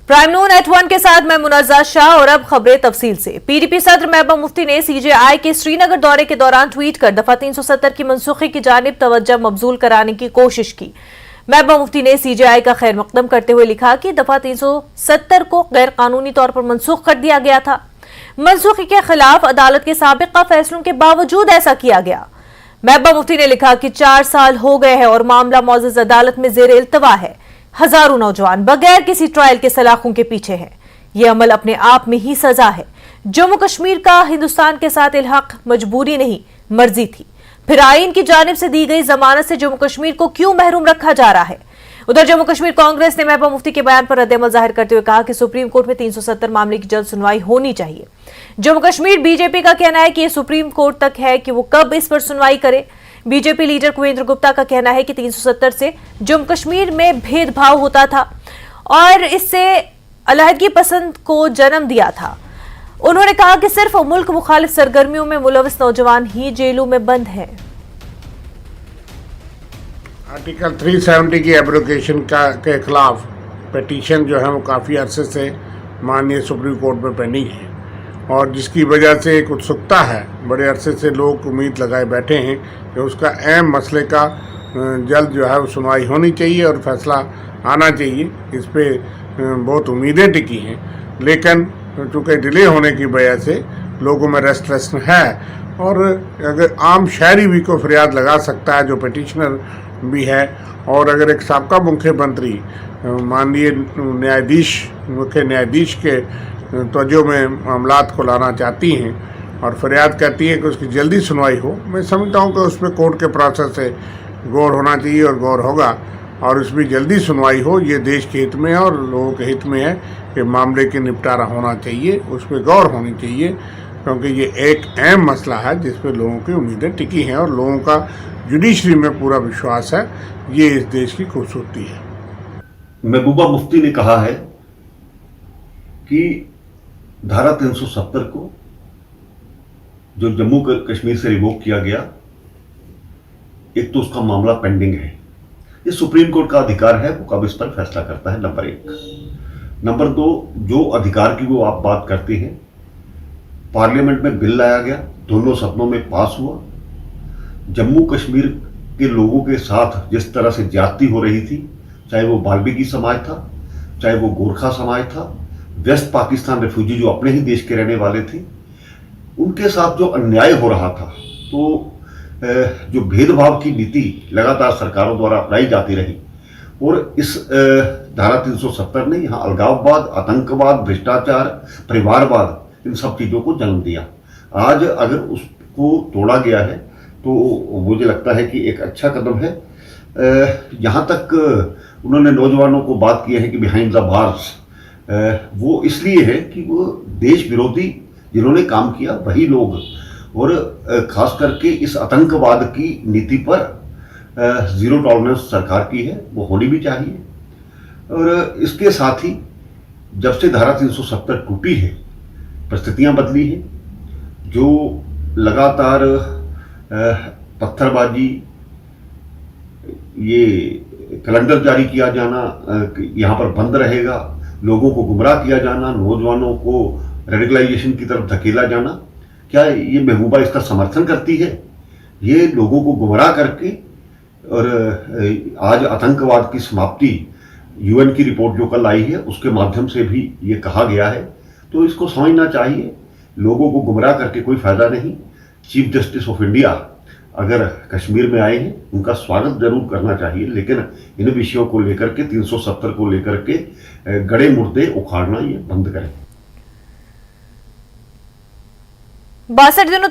Prime नून eight 1 के साथ मैं मुनाज़ा शाह और अब खबरें तफसील से। पीडीपी सदर महबूबा मुफ्ती ने सीजेआई के श्रीनगर दौरे के दौरान ट्वीट कर दफा 370 की मनसूखी की जानिब तवज्जो मबजूल कराने की कोशिश की। महबूबा मुफ्ती ने सीजेआई का खैर मकदम करते हुए लिखा कि दफा 370 को गैर कानूनी तौर पर मनसूख कर दिया गया था। मनसूखी के खिलाफ अदालत के साबिका फैसलों के बावजूद ऐसा किया गया। महबूबा मुफ्ती ने लिखा कि 4 साल हो गए हैं और मामला मौजूद अदालत में जेर इल्तवा है। हजारों नौजवान बगैर किसी ट्रायल के सलाखों के पीछे हैं। यह अमल अपने आप में ही सजा है। जम्मू कश्मीर का हिंदुस्तान के साथ इल्हाक मजबूरी नहीं, मर्जी थी। फिर आईन की जानिब से दी गई जमानत से जम्मू कश्मीर को क्यों महरूम रखा जा रहा है? उधर जम्मू कश्मीर कांग्रेस ने महबूबा मुफ्ती के बयान पर रद्द-ए-अमल जाहिर करते हुए कहा कि सुप्रीम कोर्ट में 370 मामले की जल्द सुनवाई होनी चाहिए। जम्मू कश्मीर बीजेपी का कहना है कि यह सुप्रीम कोर्ट तक है कि वो कब इस पर सुनवाई करे। बीजेपी लीडर कुवेंद्र गुप्ता का कहना है कि 370 से जम्मू कश्मीर में भेदभाव होता था और इससे अलहदगी पसंद को जन्म दिया था। उन्होंने कहा कि सिर्फ मुल्क मुखालिफ सरगर्मियों में मुलविस नौजवान ही जेलों में बंद हैं। आर्टिकल 370 की एब्रोगेशन के खिलाफ पिटीशन जो है वो काफ़ी अरसे से माननीय सुप्रीम कोर्ट में पेंडिंग है और जिसकी वजह से एक उत्सुकता है। बड़े अरसे से लोग उम्मीद लगाए बैठे हैं कि उसका अहम मसले का जल्द जो है वो सुनवाई होनी चाहिए और फैसला आना चाहिए। इस पे बहुत उम्मीदें टिकी हैं, लेकिन चूँकि डिले होने की वजह से लोगों में रेस्टलेसनेस है और अगर आम शहरी भी को फरियाद लगा सकता है जो पिटिशनर भी है। और अगर एक साबका मुख्यमंत्री माननीय मुख्य न्यायाधीश के तवज्जो में मामलात को लाना चाहती हैं और फरियाद करती हैं कि उसकी जल्दी सुनवाई हो, मैं समझता हूं कि उसमें कोर्ट के प्रोसेस से गौर होना चाहिए और गौर होगा और उसमें जल्दी सुनवाई हो। ये देश के हित में है और लोगों के हित में है कि मामले के निपटारा होना चाहिए, उस पर गौर होनी चाहिए, क्योंकि ये एक अहम मसला है जिस पर लोगों की उम्मीदें टिकी हैं और लोगों का जुडिशरी में पूरा विश्वास है। ये इस देश की खूबसूरती है। महबूबा मुफ्ती ने कहा है कि धारा 370 को जो जम्मू कश्मीर से रिवोक किया गया, एक तो उसका मामला पेंडिंग है। ये सुप्रीम कोर्ट का अधिकार है, वो कब इस पर फैसला करता है, नंबर 1। नंबर 2, जो अधिकार की वो आप बात करते हैं, पार्लियामेंट में बिल लाया गया, दोनों सदनों में पास हुआ। जम्मू कश्मीर के लोगों के साथ जिस तरह से ज्यादती हो रही थी, चाहे वो बाल्मीकि समाज था, चाहे वो गोरखा समाज था, वेस्ट पाकिस्तान रेफ्यूजी जो अपने ही देश के रहने वाले थे, उनके साथ जो अन्याय हो रहा था, तो जो भेदभाव की नीति लगातार सरकारों द्वारा अपनाई जाती रही और इस धारा 370 ने यहाँ अलगाववाद, आतंकवाद, भ्रष्टाचार, परिवारवाद, इन सब चीज़ों को जन्म दिया। आज अगर उसको तोड़ा गया है तो मुझे लगता है कि एक अच्छा कदम है। यहाँ तक उन्होंने नौजवानों को बात की है कि बिहाइंड द बार्स, वो इसलिए है कि वो देश विरोधी जिन्होंने काम किया वही लोग, और खास करके इस आतंकवाद की नीति पर जीरो टॉलरेंस सरकार की है, वो होनी भी चाहिए। और इसके साथ ही जब से धारा 370 टूटी है, परिस्थितियां बदली हैं। जो लगातार पत्थरबाजी, ये कैलेंडर जारी किया जाना, यहाँ पर बंद रहेगा, लोगों को गुमराह किया जाना, नौजवानों को रेडिकलाइजेशन की तरफ धकेला जाना, क्या ये महबूबा इसका समर्थन करती है? ये लोगों को गुमराह करके, और आज आतंकवाद की समाप्ति यूएन की रिपोर्ट जो कल आई है उसके माध्यम से भी ये कहा गया है, तो इसको समझना चाहिए। लोगों को गुमराह करके कोई फायदा नहीं। चीफ जस्टिस ऑफ इंडिया अगर कश्मीर में आए हैं, उनका स्वागत जरूर करना चाहिए, लेकिन इन विषयों को लेकर के 370 को लेकर के गड़े मुर्दे उखाड़ना ये बंद करें। 62 दिनों